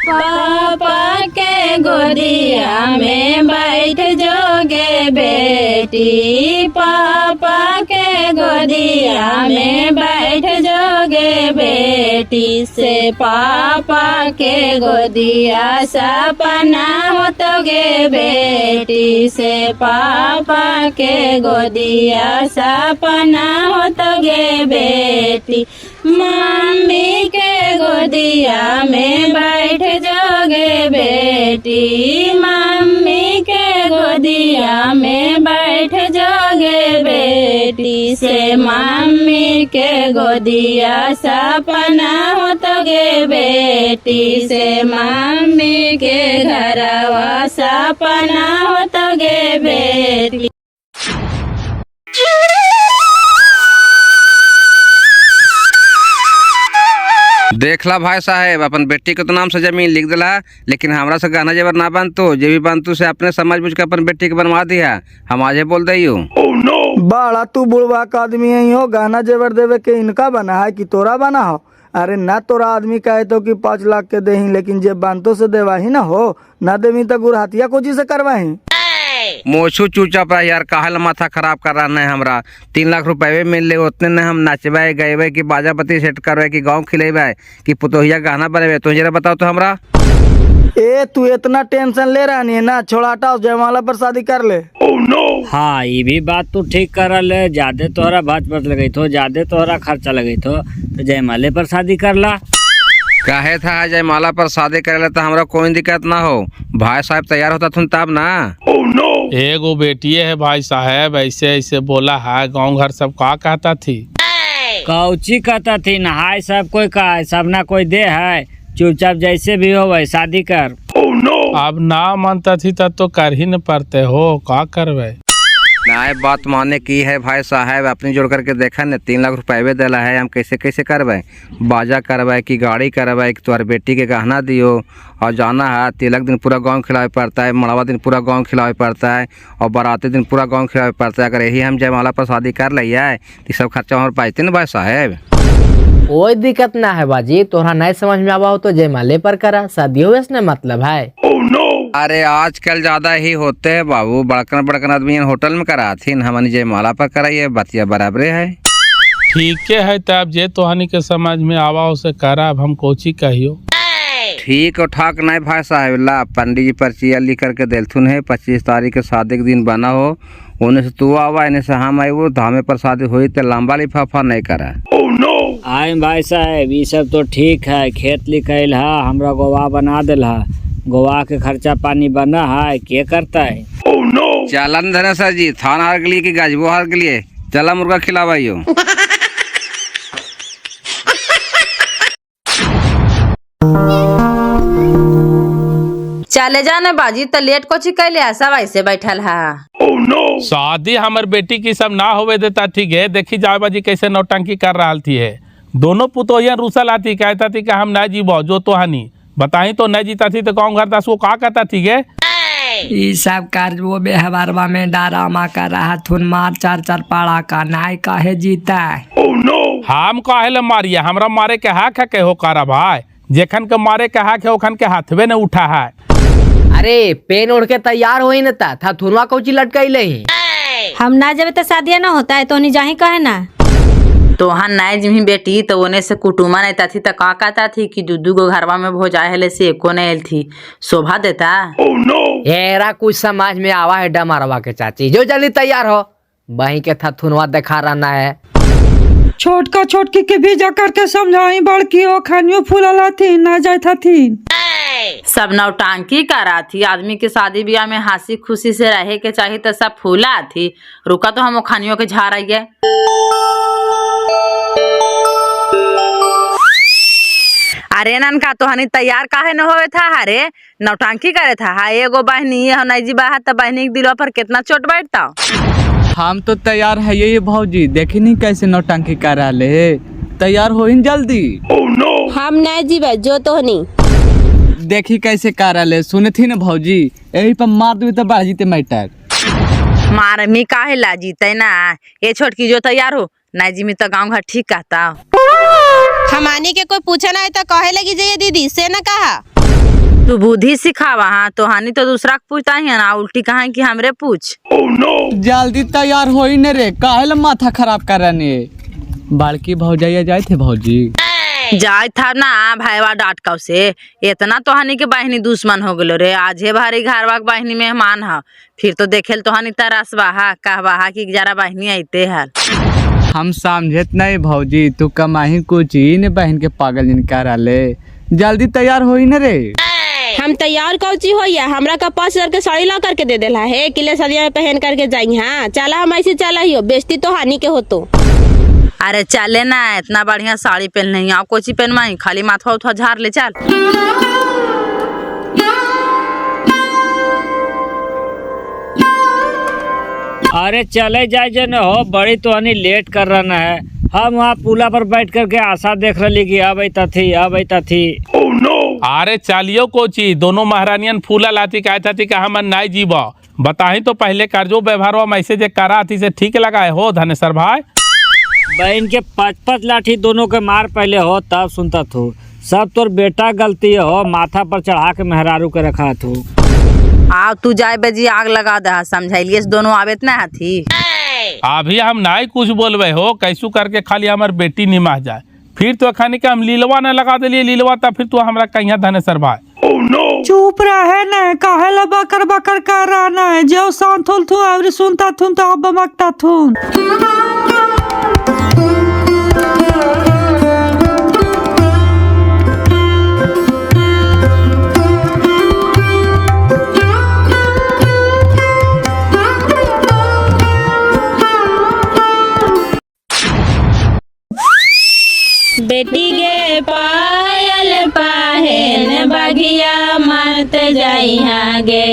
पापा के गोदिया में बैठ जोगे बेटी, पापा के गोदिया में बैठ जोगे बेटी, से पापा के गोदिया सपना होतोगे बेटी, से पापा के गोदिया सपना होतोगे बेटी, मम्मी के गोदिया में बैठ जोगे बेटी, मम्मी के गोदिया में बैठ जोगे बेटी, से मम्मी के गोदिया सपना होतोगे बेटी, से मम्मी के घरवा सपना होतोगे बेटी। देखला भाई साहेब, अपन बेटी के तो नाम से जमीन लिख दिला, लेकिन हमरा से गहना जेवर ना बनतो, जे भी बनतू से अपने समझ बुझ के अपन बेटी के बनवा दिया। हम आजे बोल दइयो। बाड़ा तू बुढ़वा का आदमी है हो, गहना जेवर देवे के इनका बना है कि तोरा बना हो? अरे ना तोरा आदमी कहे तो कि 5 लाख के देही, लेकिन जे बनतो से देवा ही ना हो, ना देवी तो गुरहतिया कोची से करवाही। मोछू चूचप यार, काहल माथा खराब कर रहा है हमरा। 3 लाख रुपये मिल ले, उतने न हम नचबे गए कि बाजा बत्ती सेट करवे कि गाँव खिलेबे कि पुतोहिया गहना बनेबे, तो जरा बताओ तो हमरा। ए तू इतना टेंशन ले रहा नहीं है ना, छोड़ाटा जयमाला पर शादी कर ले। हाँ ये भी बात तू ठीक कर ले, ज्यादा तोहरा भाज पत लगे थो, ज्यादा तोहरा खर्चा लगे थो, तो जयमाले पर शादी कर ला। कहे था जयमाला पर शादी करे तो हमरा कोई दिक्कत ना हो, भाई साहब तैयार होता तुम तब ना। एगो बेटिए है भाई साहब, ऐसे ऐसे बोला है, गांव घर सब का कहता थी? कौची कहता थी, नहाय सब कोई का, सब ना कोई दे है, चुपचाप जैसे भी हो वही शादी कर। अब ना मानता थी तब तो कर ही न पड़ते हो, का करवे। ना बात माने की है भाई साहब, अपनी जोड़ करके देखा न 3 लाख रुपये दिला है, हम कैसे कैसे करवे, बाजा करवे कि गाड़ी करवे कि तुम्हारी बेटी के गहना दियो, और जाना है तिलक दिन पूरा गांव खिलावे पड़ता है, मड़वा दिन पूरा गांव खिलावे पड़ता है, और बाराती दिन पूरा गांव खिलावे पड़ता है। अगर यही हम जयमाला पर शादी कर लिया तो सब खर्चा हमारे पाते न भाई साहब। कोई दिक्कत ना है बाजी, तोहरा नहीं समझ में आवा हो तो जयमाले पर करा, शादी हो इसने मतलब है। अरे आजकल ज्यादा ही होते हैं बाबू, बड़कन बड़कन आदमी होटल में कराथी, हमनी जयमाला पर कराइए, बतिया बराबरे है। ठीक है तब जे तोहनी के समझ में आवा उसे करा, अब हम कोची कहियो। ठीक और ठाक नहीं भाई साहब, ला पंडित जी पर्चिया लिख करके दिलथुन है, 25 तारीख के शादी के दिन बना हो, उन्हें से तू आवा, इन्हें से हम आए, वो धामे पर शादी हुई तो लंबा लिफाफा नहीं करा। आए भाई साहब ये सब तो ठीक है, खेत लिखल है, हमरा गोवा बना दिल है, गोवा के खर्चा पानी बना है, के करता है। चलन धनेश्वर जी, थान हार के लिए कि गजबो हार के लिए, चला मुर्गा खिलावाइयो। चले जाने बाजी, तो लेट को चिकैले ऐसा वैसे बैठल है। शादी हमार बेटी की सब ना होवे देता, ठीक है। देखी जाए बाजी कैसे नौटंकी कर रहा थी है, दोनों पुतोहिया रूसल आती, कहता थी कि हम नहीं जीबो, जो तो हानि बताई तो नहीं जीता थी, तो गाँव घर दस वो का कहता, ठीक है। ये सब कार्य वो बेहबारवा में डारामा कर रहा थुन, मार 4 पाड़ा का नाय काहे जीता है। हम काहे ले मारिए, हमरा मारे के हक है के हो करा भाई, जेखन के मारे के हक है ओखन के हाथवे न उठा है। अरे पेन ओढ़ के तैयार हो ही न था, थुनवा कोची लटकाइले ही। हम ना जब तो शादियां ना होता है तो नहीं जाही कहे ना। तो हाँ नहीं जिमी बेटी, तो ओने से कुटुमा नहीं था थी, तो का कहता थी कि दूधू को घरवा में भोजा हेले से एको नहीं थी, शोभा देता। येरा कुछ समझ में आवा है डमरवा के चाची, जो जल्दी तैयार हो, वहीं के था थुनवा दिखा रहना है। छोटका छोटकी के भी जा करके समझाई, बड़की ओ खानियो फूलला थी ना जाता थी। सब नौटांकी करा थी, आदमी के शादी ब्याह में हंसी खुशी से रहे के चाहिए, तो सब फूला थी। रुका तो हम खानियों के झाड़ आइए। अरे ननका तो हनी तैयार काहे न होवे था, अरे नौटांकी करे था। हाँ एगो बहनी है नैजी बाहर, तो बहनी के दिलवा पर कितना चोट बैठता। हम तो तैयार है ये भौजी, देखी नहीं कैसे नौटंकी कर रहा ले, तैयार हो जल्दी। हम नहीं जीवे, जो तो नहीं देखी कैसे कर रहा ले, सुने थी ना भौजी, यही पर मार दे तो बढ़ जीते मैटर। मार मी काहे ला जीते ना, ये छोटकी जो तैयार हो नाजी में, तो गाँव घर ठीक कहता। हमानी के कोई पूछे ना तो कहे लगी जाइए दीदी से न कहा। तू बुद्धि सिखावा। हाँ तोहानी तो दूसरा के पूछता ही है ना, उल्टी कहा कि हमरे पूछ। जल्दी तैयार हो ही न रे, काहे माथा खराब कर रहे। बालकी भौजाइया जाए थे भौजी जाय था ना भाईवा डांट कौ से, इतना तोहानी के बहनी दुश्मन हो गलो रे। आजे भारी घरवा के बहनी मेहमान ह, फिर तो देखेल तोहानी तरस बाहा कहवाहा कि जरा बहनी आते हल। हम समझत नहीं भौजी, तू कमाही कुछ ही ने बहन के पागल जिन कर ले। जल्दी तैयार हो ही न रे। हम तैयार कौची हो या हमरा का 5,000 के साड़ी ला करके दे देला है, किले सदिया में पहन करके जाई। हाँ चला हम ऐसे चला ही हो, बेइज्जती तो हानि के हो तो। अरे चले ना, इतना बढ़िया साड़ी पहन नहीं आओ कोची पहनवाई, खाली माथा उठा झाड़ ले चल। अरे चले जाए जन हो, बड़ी तो हनी लेट कर रहा है। हम वहाँ पुला पर बैठ करके आशा देख रही कि अब ऐता थी। अरे चालियो कोची, दोनों महारानियन फूला लाती कहता थी कि हम नहीं जीवा। बताही तो पहले कर जो व्यवहार मैसेज करा थी से ठीक लगा है हो धनेश्वर भाई। बहन के 5-5 लाठी दोनों के मार पहले हो तब सुनता थू। सब तोर बेटा गलती हो, माथा पर चढ़ा के मेहरारू के रखा थू। आओ तू जाए बेजी आग लगा दे, समझाइलिए दोनों आवेत ना थी। अभी हम नहीं कुछ बोलबे हो, कैसू करके खाली हमार बेटी निमाह जाए, फिर तो खाने के हम लीलवा न लगा दिलिए लीलवा, तब फिर तू हमरा कहिया धनेश्वर भाई। चुप रहे न, काहे ला बकर बकर कर रहा न, जो शांत होल थू और सुनता थून तो अब बमकता थून। बेटी गे पायल पाहेन बगिया मत जाइहा गे,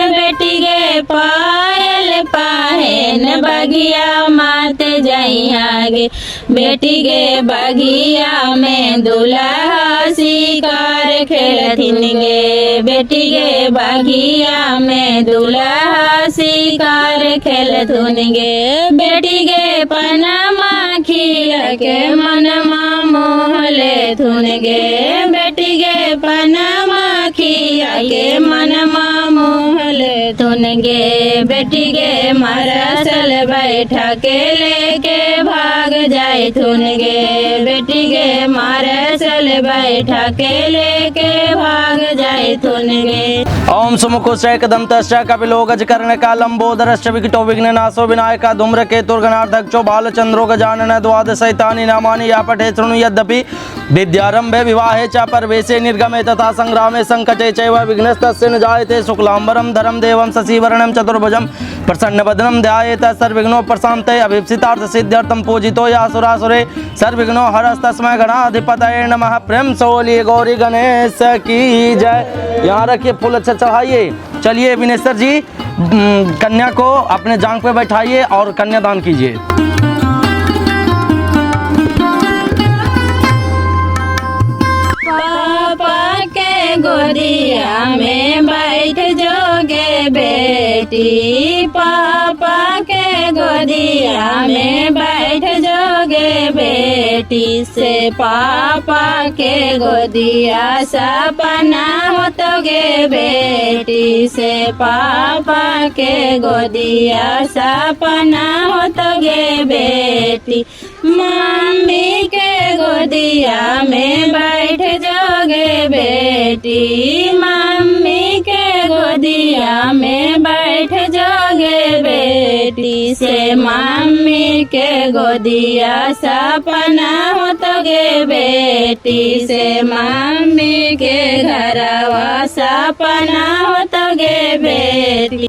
बेटी गे पायल पाहेन बगिया मत जाइहा गे, बेटी गे बगिया में दूल्हा शिकार खेलथिन गे, बेटी गे बगिया में दूल्हा शिकार खेलथुन गे, बेटी गे पनमा खिल के मनमा मोहले थुन गे, बेटी गे पनमा खिया के मनमा मोहले थुन गे, बेटी गे मरसल बैठा के लेके भाग जाए थुन गे, बेटी गे मरसल बैठा के लेके भाग जाए थुन गे। ओम सुमुखुश्चै कदम्तश्च कपिलो गजकर्ण कालंबोदरश्च विकटो विघ्ननाशो विनायक धूम्रकेतुर्गणार्धक्षो बालचंद्रो गजानन द्वादशैतानि नामानि या पठे शृणु यद्यपि विद्यारंभे विवाहे च परवेशे निर्गमे तथा संग्रामे संकटे चैव विघ्नस्तस्य न जायते शुक्लांबरं धरं देवं शशिवर्णं चतुर्भुजं प्रसन्नवदनं ध्यायेत सर्वविघ्नोपशान्तये अभीप्सितार्थ सिद्ध्यर्थं पूजितो यासुरासुरे सर्वविघ्नो हरस्तस्मै गणाधिपतये नमः। प्रेम से बोलिए गौरी गणेश की जय। यहाँ रखिए फूल अच्छा चढ़ाइए। चलिए विनेश्वर जी कन्या को अपने जांग पे बैठाइए और कन्यादान कीजिए। पापा के गोदिया में बैठ जोगे बेटी, पापा के गोदिया में बैठ जोगे बेटी, से पापा के गोदिया सपना हो तो गे बेटी, से पापा के गोदिया सपना हो तो गे बेटी, मम्मी के गोदिया में बैठ जोगे बेटी, मम्मी के गोदिया में बैठ जोगे बेटी, से मम्मी के गोदिया सपना हो तो गे बेटी, से मम्मी के घरवा सपना हो तो गे बेटी।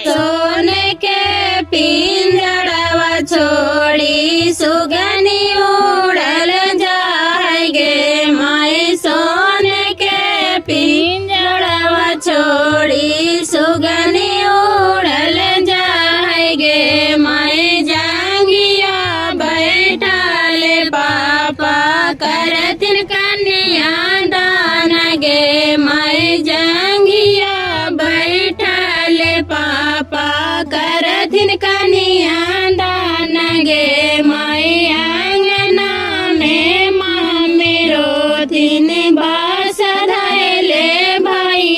सोने के पिंजड़वा छोड़ी सुगनी उड़ल जाएगे माई, सोने के पिंजड़वा छोड़ी सुगनी उड़ल जाएगे माई, जांगिया बैठाले पापा करतिन कन्या दान गे माई, जांगिया बैठाले पापा करथिन कन्या दान गे माई, आंगना में मम्मी रोथिन बास धैले भाई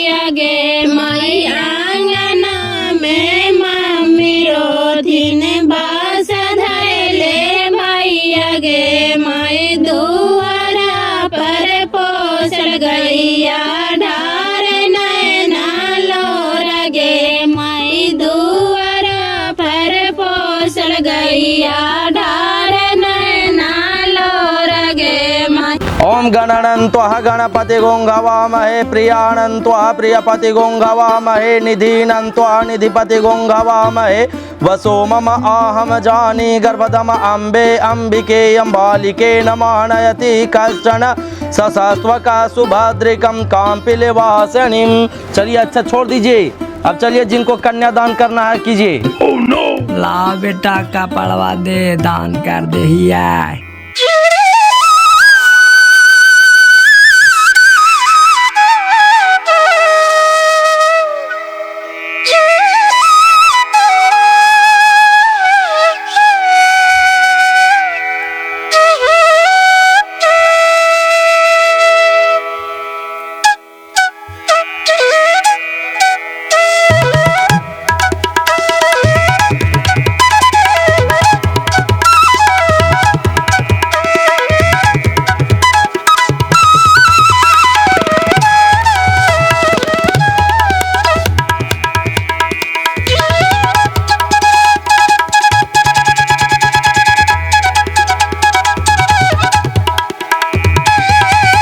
ओम गणनन्त्वा गणपति गोंगवामहे प्रियाणन्त्वा प्रियपति गोंगवामहे निधीनन्त्वा निधिपति गोंगवामहे वसो मम आहम जानी गर्भदम अम्बे अंबिके अम्बालिके नमानयति कश्चन सशस्त्वका सुभद्रिकम काम्पिलिवासिनीम। चलिए अच्छा छोड़ दीजिए, अब चलिए जिनको कन्यादान करना है कीजिए। ला बेटा का पड़वा दे, दान कर दे हिया।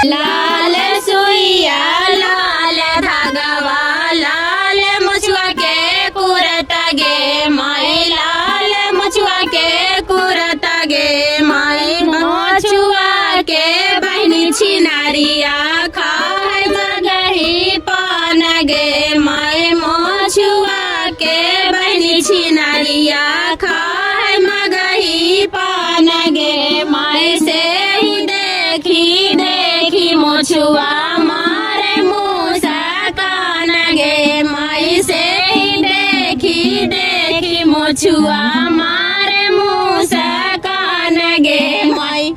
लाल सुइया लाल धागवा लाल मछुआ के कुरता गे माई लाल मछुआ के कुरता गे माई मछुआ के बहनी छिनारिया खाए गही पान गे माई मछुआ के बहनी छिनारिया खाए मगही पान गे माई से ही देखी देखी मछुआ मारे मूसा कान गे माई से ही देखी देखी मछुआ मारे मूसा कान गे माई।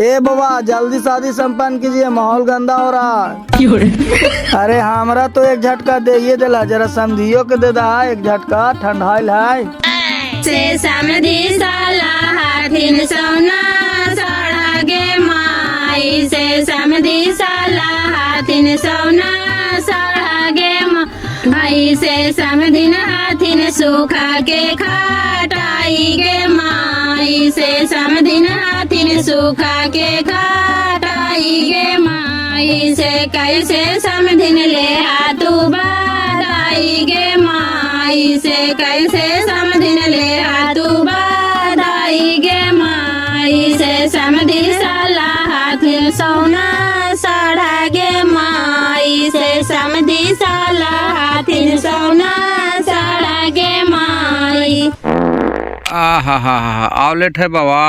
ए बाबा जल्दी शादी संपन्न कीजिए, माहौल गंदा हो रहा है। अरे हमरा तो एक झटका दे ये दिला, जरा समझियो के दे दा एक झटका, ठंडाइल है। से समधी साला हाथिन सोना साड़ा गे माई से समधी साला हाथिन सोना साड़ा गे माई से समधिन हाथिन सूखा के खाटाई गे माई से समधिन हाथिन सूखा के खाटाई गे माई से कैसे समधिन ले हाथू बादाई गे माई से कैसे समधिन ले हाथू बादाई गे माई से समधि साला हाथिन सोना साड़ा गे माई से समधि साला हाथिन सोना साड़ा गे माई। हा आउलेट है बाबा।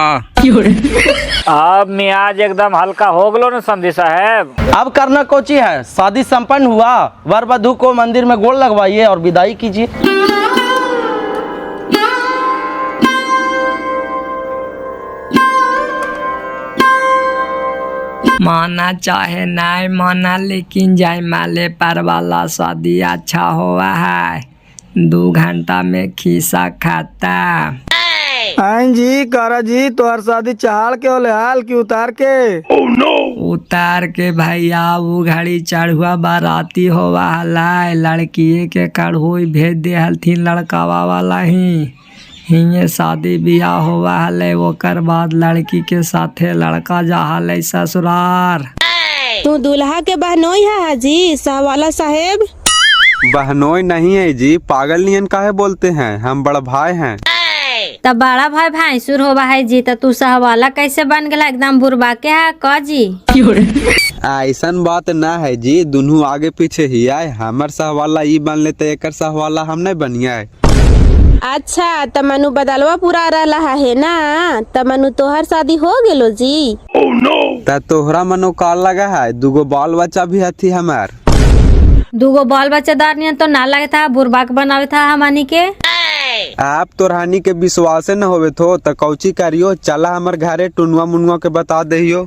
अब मियाज एकदम हल्का हो गलो न समझी साहब। अब करना कोची है, शादी संपन्न हुआ, वर वधू को मंदिर में गोड़ लगवाइए और विदाई कीजिए। माना चाहे नहीं माना, लेकिन जाय माले पर वाला शादी अच्छा हुआ है। 2 घंटा में खीसा खाता। आइन जी कारा जी, तोहर शादी चहाड़ के होले हाल की उतार के? उतार के भैया वो घड़ी चढ़ुआ बाराती होवा हलाई, लड़किए के कढ़ोई भेज दे हलथिन लड़कावा वाला ही। हिंगे शादी बियाह होवा हले, ओकर बाद लड़की के साथे लड़का जा हले ससुरार। तू दूल्हा के बहनोई है हाजी साहवाला साहेब? बहनोई नहीं है जी, पागल नियन काहे बोलते हैं, हम बड़ा भाई हैं। तब बड़ा भाई भैंसुर होबा है जी, तो तू सहवाला कैसे बन गया? एकदम बुरबा के है का जी? ऐसन बात ना है जी, दोनों आगे पीछे ही आए। हमर सहवाला ई बन लेते, एकर सहवाला हम नहीं बनिया। अच्छा तमनु बदलवा पूरा रहा है ना, तमनु तोहर शादी हो गेलो जी? तोहरा मनो का लगा है? 2 बाल बच्चा भी हथी हमार। 2 बाल बच्चेदार नियन तो ना लगे था, बुरबा के बनावे था हमनी के। आप तो रानी के विश्वास न होवे थो, तो कौची करियो, चला हमार घरे टुनुआ मुनुआ के बता दहियो।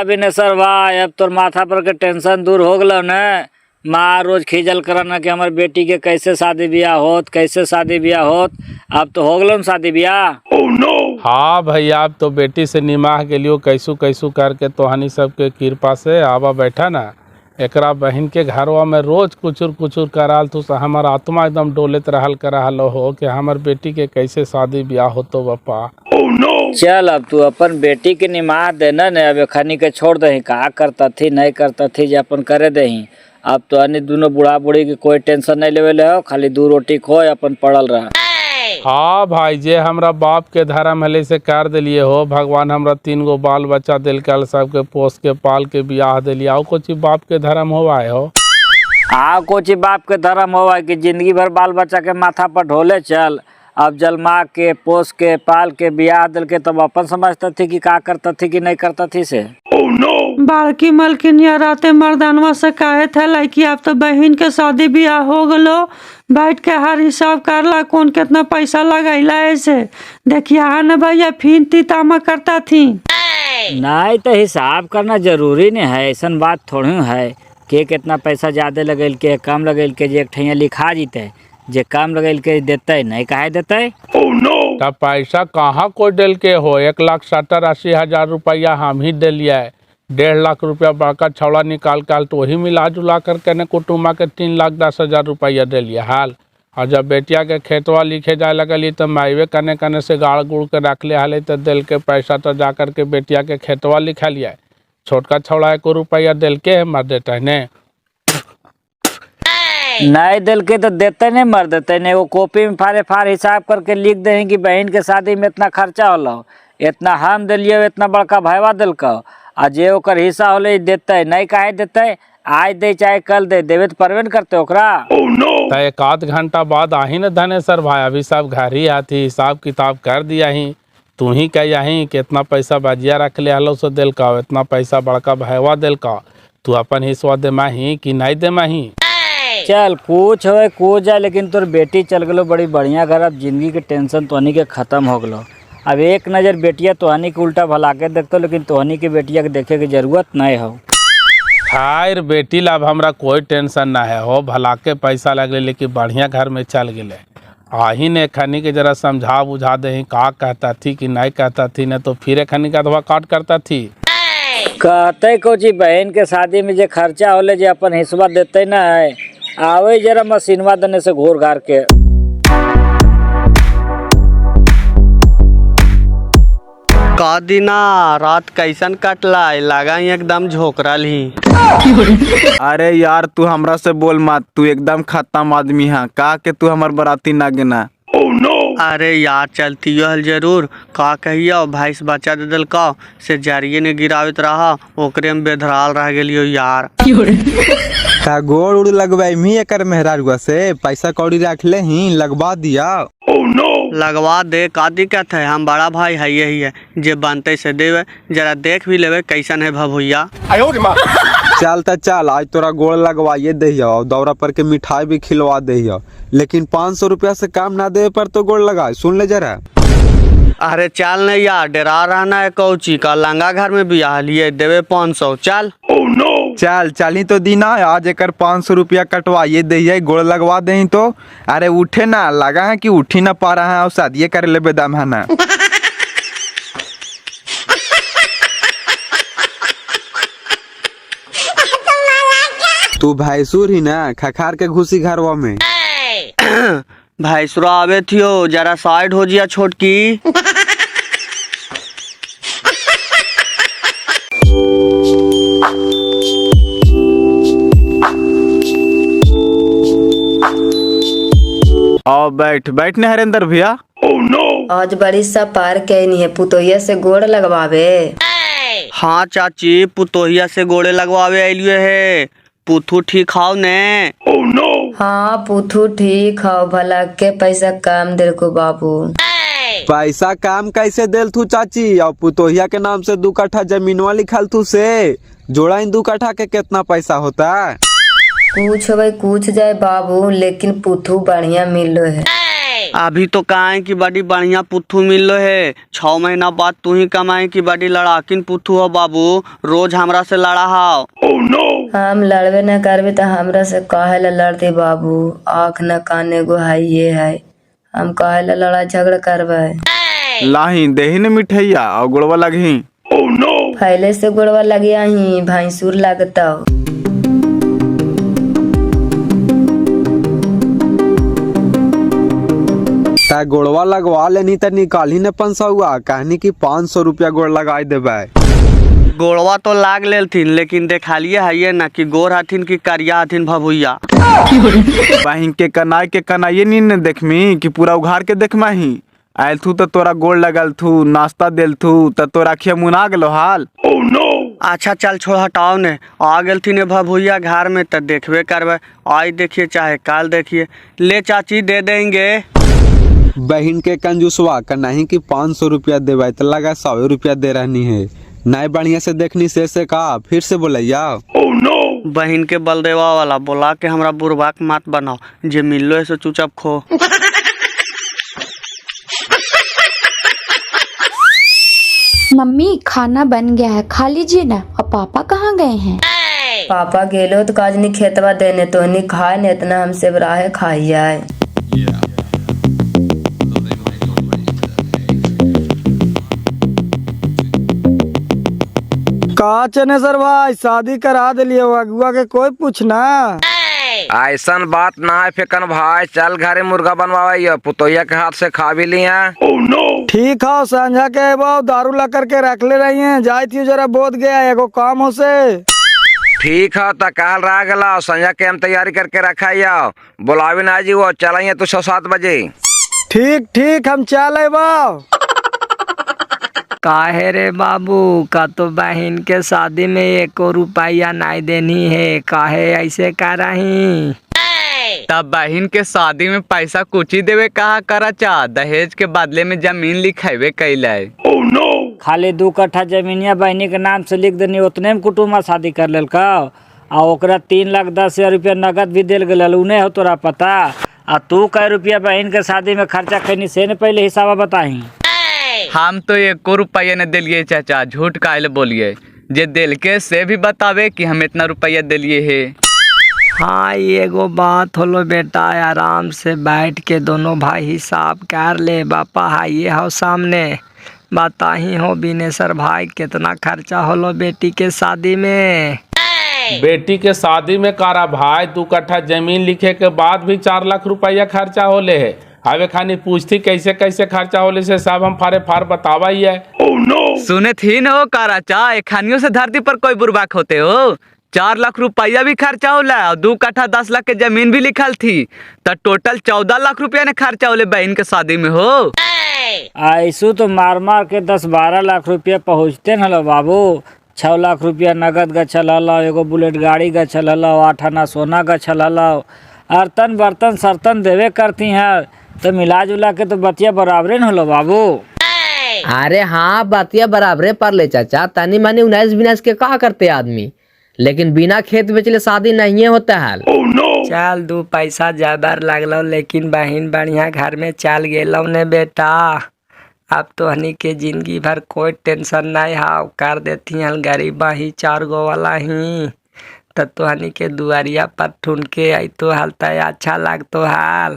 वाह बिनेसर वाह, अब तोर माथा पर के टेंशन दूर हो गलो न। माँ रोज खींचल करना कि हमार बेटी के कैसे शादी ब्याह होत, कैसे शादी ब्याह होत। अब तो हो गलो न शादी ब्याह। हाँ भैया, अब तो बेटी से निमाह के लिए कैसू कैसू करके तोहनी सबके कृपा से आवा बैठा ना। एकरा बहन के घरवा में रोज कुचुर कुचुर कराल तो हमार आत्मा एकदम डोलत रहल करहलो हो कि हमार बेटी के कैसे शादी ब्याह होतो बापा। चल अब तू अपन बेटी के निमाह देना न, अब खनी के छोड़ दही, का करता थी नहीं करता थी जे अपन करे दही। अब तो अन्य दोनों बूढ़ा बूढ़ी की कोई टेंशन नहीं लेवे हो, खाली 2 रोटी खो अपन पड़ल रहा। हाँ भाई, जे हमरा बाप के धर्म हले से कर दिलिए हो। भगवान हमरा 3 गो बाल बच्चा दिल कल, सबके पोस के पाल के बियाह दिलिए। आओ कुछ बाप के धर्म होवा हो। हाँ कुछ बाप के धर्म होवा कि जिंदगी भर बाल बच्चा के माथा पर ढोले चल। अब जलमा के पोस के पाल के बियाह दिल के तब अपन समझता थी कि का करता थी कि नहीं करता थी से। बालकी मलकिनिया राते मर्दानवा से कहे थे कि अब तो बहन के शादी ब्याह हो गलो, बैठ के हर हिसाब करला कौन कितना पैसा लगैला ऐसे। देखिए हाँ न भैया, फिर तीतामा करता थी। नहीं तो हिसाब करना जरूरी नहीं है, ऐसा बात थोड़ी है कि कितना पैसा ज्यादा लगेल के कम लगेल के, जे एक ठैया लिखा जीते, जे कम लगेल के देते नहीं काहे देते। तब पैसा कहाँ कोई दिल के हो। 1,70,80,000 रुपया हम ही दिलिए। 1.5 लाख रुपया बड़का छौड़ा निकाल काल तो वही मिला जुला करके न कुटुम्बा के 3,10,000 रुपया दिलिए हाल। और जब बेटिया के खेतवा लिखे जाए लगली तो माइवे कने कने से गाड़ गुड़ के रख ले हाले तो दिल के पैसा तो जा करके बेटिया के खेतवा लिखा लिया। छोटका छौड़ा 1 रुपया दिल के मर देता है ने। नहीं दिल के तो देते नहीं मर देते नहीं। वो कॉपी में फाड़ हिसाब करके लिख दे कि बहन के शादी में इतना खर्चा होला, इतना हम दिलिए, इतना बड़का भाईवा दिल का, आ जे ओकर हिस्सा होले देते नहीं काहे देते। आज दे चाहे कल दे, देवे तो परवे न करते ओकरा। तो 1 घंटा बाद आही न धनेसर भाई, अभी सब घर ही आती, हिसाब किताब कर दिया ही। तू ही कह ही कितना पैसा बजिया रख ले हलो सो दिल का, इतना पैसा बड़का भाईवा दिल का, तू अपन हिस्सा दे माही कि नहीं दे माही। चल कुछ हो कुछ जाए, लेकिन तोर बेटी चल गलो बड़ी बढ़िया घर। अब जिंदगी के टेंशन तोहनी के खत्म हो गलो। अब एक नज़र बेटिया तोहनी के उल्टा भला के देखतो, लेकिन तोहनी के बेटिया के देखे के जरूरत नहीं हो। खैर बेटी लाभ हमरा कोई टेंशन ना है हो, भला के पैसा लगले लेकिन बढ़िया घर में चल गए। आही ने खनी के जरा समझा बुझा दे का कहता थी कि नहीं कहता थी, न तो फिर खनी का अथवा काट करता थी। कहते को जी बहन के शादी में जे खर्चा होले जे अपन हिस्सा देते ना है, आवे जरा मशीनवा देने से घोर घार के। का दिना रात कैसन कटला, लगा ही एकदम झोकरल ही। अरे यार तू हमरा से बोल मत, तू एकदम खत्म आदमी है। का के तू हमार बराती ना गिना। अरे यार चलती हल जरूर, का कहियो भैंस बच्चा दे दिल का से जरिए ने गिरावत रहा, ओकरे में बेधराल रह गेलियो यार। का गोड़ उड़ लगवाई मी एकर मेहरारुआ से, पैसा कौड़ी रख ले ही लगवा दिया। लगवा दे, का दिक्कत है, हम बड़ा भाई है यही है, जे बनते से देवे, जरा देख भी लेवे कैसन है भभुइया। चल त चल, आज तोरा गोड़ लगवाइए दहिया और दौरा पर के मिठाई भी खिलवा दहिया, लेकिन 500 रुपया से काम ना दे पर तो गोड़ लगा। सुन ले जरा। अरे चल नहीं यार, डरा रहना है कौची का, लंगा घर में बियाह लिए, देवे 500। चल चल चली तो दीना, आज एकर 500 रुपया कटवाइए दहिया, गोड़ लगवा दही तो। अरे उठे ना, लगा है कि उठी ना पा रहा है और शादी कर ले बेदम है ना। तू भैंसुर ही ना, खखार के घुसी घरवा में। भैंसुरा आवे थियो, जरा साइड हो जिया छोटकी। आओ बैठ बैठ ने हरेंद्र भैया। आज बड़ी सा पार के नहीं है, पुतोहिया से गोड़ लगवावे। हाँ चाची, पुतोहिया से गोड़े लगवावे आइलिए है। पुथू ठीक हाव ने? हाँ पुथू ठीक हाव, भला के पैसा कम दिल को बाबू। पैसा काम कैसे दिल तू चाची, और पुतोहिया के नाम से 2 कट्ठा जमीनवा लिखल तू से, जोड़ा इन 2 कट्ठा के कितना पैसा होता है? कुछ भाई कुछ जाए बाबू, लेकिन पुथू बढ़िया मिलो है। अभी तो कहा कि बड़ी बढ़िया पुथू मिल है, 6 महीना बाद तू ही कमाए कि बड़ी लड़ाकिन पुथू हो बाबू, रोज हमरा से लड़ा हाव। हम लड़बे न करबे तो हमरा से काहे ला लड़ते बाबू? आँख न कान एगो है ये है, हम काहे ला लड़ा झगड़ा करबे? लाही देही ने मिठैया और गुड़वा लगही। पहले से गुड़वा लगिया ही भैंसुर लगता। ता गोड़वा लगवा लेनी त निकाली न 500 हुआ, कहनी कि 500 रुपया गोड़ लगाए देबे। गोड़वा तो लाग लेथिन, लेकिन देखालिए है ना कि गोर हथिन कि करिया हथिन भभुइया। बहिन के कनाइए नी ने देखमी कि पूरा उघार के देखमाही। आयल थू तो तोरा गोड़ लगल थू, नाश्ता देल थू तो तोरा खिया मुना गेलो हाल। अच्छा चल छोड़ हटाओ ने, आ गेल थी ने भभुइया घर में तो देखबे करबे, आज देखिए चाहे काल देखिए। ले चाची दे देंगे। बहिन के कंजूसवा कनाही कि 500 रुपया देवे तो लगा 100 रुपया दे रहनी है। नए बढ़िया से देखनी से कहा फिर से बोलैया। बहिन के बलदेवा वाला बोला के हमरा बुरबाक मत बनाओ, जे मिलो है सो चुपचाप खो। मम्मी खाना बन गया है, खा लीजिए ना। और पापा कहाँ गए हैं? पापा गेलो तो काजनी खेतवा देने, तो नहीं खाए न इतना हमसे बराहे खाई आए। का चनेसर भाई शादी करा दिलिए, अगुआ के कोई पूछना? ऐसन बात ना है फेकन भाई, चल घरे मुर्गा बनवावे, पुतोहिया के हाथ से खा भी लिया। ठीक है, संझा के वो दारू ला करके रख ले रही हैं, जाई थी जरा बोध गया एगो काम हो से। ठीक है तो काल रह गला, संझा के हम तैयारी करके रखा, बुलावी ना जी वो चलाइए तो 6-7 बजे। ठीक हम चल बा। काहे रे बाबू, का तो बहन के शादी में 1 रुपया नहीं देनी है, काहे ऐसे कर रही? तब बहन के शादी में पैसा कुछ ही देवे कहा करा चा, दहेज के बदले में जमीन लिखावे कैले। खाली 2 कट्ठा जमीनिया बहनी के नाम से लिख देनी, उतने में कुटुम्बा शादी कर लेल का। आ ओकरा 3,10,000 रुपया नगद भी दिल गल, उन्हें हो तोरा पता? आ तू कै रुपया बहन के शादी में खर्चा कैनी से न पहले हिसाब बताही। हम तो 1 रुपया न दिलिए चाचा, झूठ काहे बोलिए? जे दिल के से भी बतावे कि हम इतना रुपया दिलिए है। हाँ एगो बात होलो बेटा, आराम से बैठ के दोनों भाई हिसाब कर ले। बापा हाइये हो सामने, बताही हो बिनेसर भाई कितना खर्चा होलो बेटी के शादी में। बेटी के शादी में कारा भाई 2 कट्ठा जमीन लिखे के बाद भी 4 लाख रुपया खर्चा होले है। हवे खानी पूछती कैसे कैसे खर्चा होले से सब हम फार बतावा ही है। सुने थी न हो काराचा, खानियों से धरती पर कोई बुरबाक होते हो। 4 लाख रुपया भी खर्चा होला और 2 कट्ठा 10 लाख के जमीन भी लिखल थी, तो टोटल 14 लाख रुपया ने खर्चा होले बहन के शादी में हो। ऐसू तो मार के 10-12 लाख रुपया पहुँचते न बाबू। 6 लाख रुपया नगद गछल हलो, एगो बुलेट गाड़ी गछल हलो, 8 आना सोना गछल हलो, अर्तन बर्तन सर्तन देवे करती हैं, तो मिला जुला के तो बतिया बराबरे न होलो बाबू। अरे हाँ बतिया बराबरे पर ले चाचा, तनी मनी 19-20 के कहा करते आदमी, लेकिन बिना खेत बेचले शादी नहीं होता है। चल 2 पैसा ज्यादा लगलो, लेकिन बहन बढ़िया घर में चल गेलो ने बेटा। अब तो हनी के जिंदगी भर कोई टेंशन नहीं है, कर देती हैं गरीबा ही 4 गो वाला ही, तो हनी के दुआरिया पर ठुन के आई तो हालता अच्छा लगतो हाल।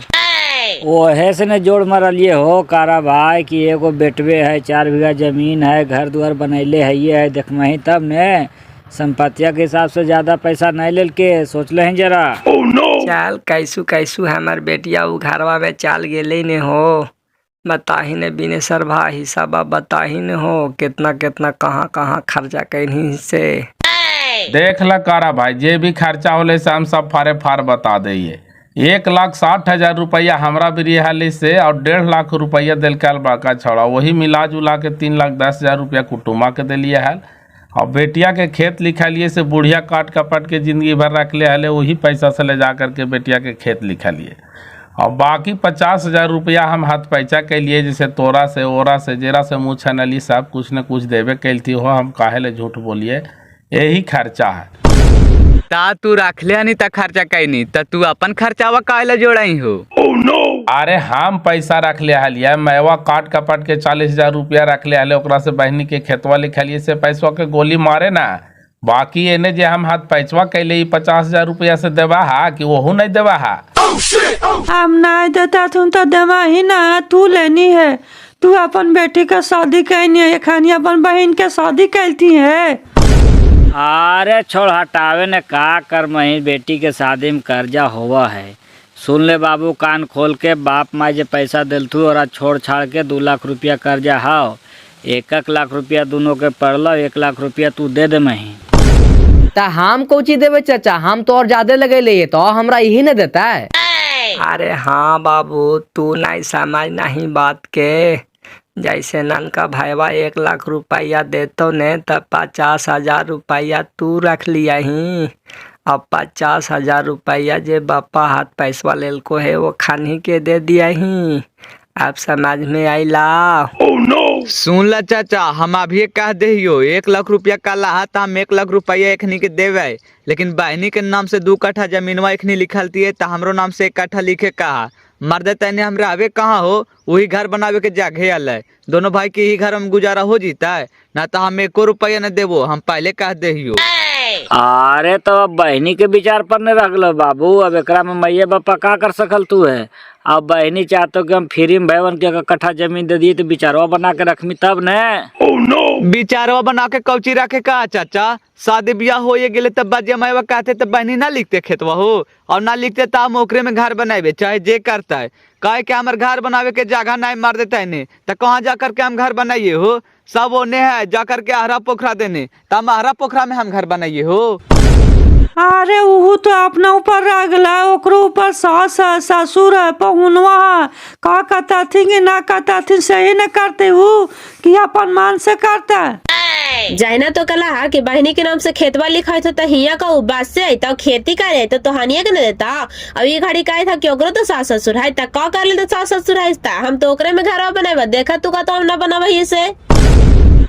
ओहे से ने जोड़ मरलिए हो कारा भाई कि एगो बेटवे है, 4 बीघा जमीन है, घर द्वार बनैले है, ये है देखमही तब ने संपत्तिया के हिसाब से ज्यादा पैसा नहीं लेल के सोच ले जरा। चल कैसू हमार बेटिया उ घरवा में चल गेले ने हो, बताही ने बिनेसर भाई हिसाब बताही ने हो कितना कहाँ खर्चा कैनी से। देख ला कारा भाई, जे भी खर्चा होले से हम सब फार बता दिए। 1,60,000 रुपया हमरा भी हाली से और 1.5 लाख रुपया दिल कल बाका छोड़ा, वही मिला जुला के 3,10,000 रुपया कुटुम्बा के दिलिए है। और बेटिया के खेत लिखलिए से बुढ़िया काट कपट के जिंदगी भर रख ले हले, वही पैसा से ले जा करके बेटिया के खेत लिखलिए। और बाकी 50,000 रुपया हम हाथ पैसा के लिए, जैसे तोरा से ओरा से जेरा से मुँह छनली सब कुछ न कुछ देवे कैलती हो, हम काहे ले झूठ बोलिए, यही खर्चा है। ता तू रख ले नहीं ता खर्चा कैनी, ता तू अपन खर्चावा काहे ले जोड़ाई हो। अरे हम पैसा रख ले हलिया, मैवा काट कपट के 40,000 रुपया रख ले हले, ओकरा से बहनी के खेतवा लिखलिए से पैसवा के गोली मारे ना। बाकी एने जे हम हाथ पैसवा कैले 50,000 रुपया से देवा हा कि वहू नहीं देवा हा। हम नहीं देता तुम तो देवा ही ना, तू लेनी है। तू अपन बेटी का शादी कैनी है, खानी अपन बहन के शादी कैलती है। अरे छोड़ हटावे ने का कर, मही बेटी के शादी में कर्जा हुआ है। सुन ले बाबू कान खोल के, बाप माँ जे पैसा दिलथू और छोड़ छाड़ के 2 लाख रुपया कर्जा हाओ। 1 लाख रुपया दोनों के पड़ल, 1 लाख रुपया तू दे दे मही। ता हम कोची देवे चाचा, हम तो और ज्यादा लगे ले, तो हमरा यही न देता है। अरे हाँ बाबू, तू नहीं समझ नहीं बात के। जैसे ननका भाईवा 1 लाख रुपया देतो ने, तब 50,000 रुपया तू रख लिया ही। अब 50,000 रुपया जे बापा हाथ पैसवा लेल को है वो खानी के दे दिया ही। अब समझ में आईला? सुन ला चाचा, हम अभी कह दे 1 लाख रुपया का लाहा तो हम 1 लाख रुपया एखनी के देवे, लेकिन बहनी के नाम से 2 कट्ठा जमीनवा एखनी लिखल थी तो हमरो नाम से 1 कट्ठा लिखे कहा। मर्द तैने हम रहवे कहाँ हो, वही घर बनावे के जगह अल है। दोनों भाई के ही घर में गुजारा हो जीता है ना, तो हम 1 रुपया न देवो, हम पहले कह दे। अरे तो अब बहनी के विचार पर न रख लो बाबू, अब एकरा में मैया बापा का कर सकल तू है। अब बहनी चाहतो कि हम फ्री में भैवन के 1 कट्ठा जमीन दे दिए तो विचारवा बना के रखमी तब न। बिचारवा बना के कौची रखे का चाचा, शादी ब्याह हो ये गेले तब बाजिया मायवा कहते तब बहनी ना लिखते खेतवा हो, और ना लिखते तो हम ओकरे में घर बनाए चाहे जे करता है। कहे के हमारे घर बनावे के जगह नहीं मार देता है तो कहाँ जा करके हम घर बनाइए हो। सब ओने है जा करके आहरा पोखरा देने, तो हम आहरा पोखरा में हम घर बनाइए हो। अरे वो तो अपना ऊपर रह गला, ओकरो ऊपर सास है, ससुर है, पहुनवा है। का कहता थी कि ना कहता थी, सही न करते वो कि अपन मान से करता है। जाइना तो कला हा कि बहनी के नाम से खेतवा लिखा था तो हिया का उबास से आई तो खेती का जाए तो हानिया के न देता। अब ये घड़ी का था कि ओकरो तो सास ससुर है, तक का कर ले तो सास ससुर है, हम तो ओकरे में घर बनाए देखा तू का तो हम ना बनावा ये से।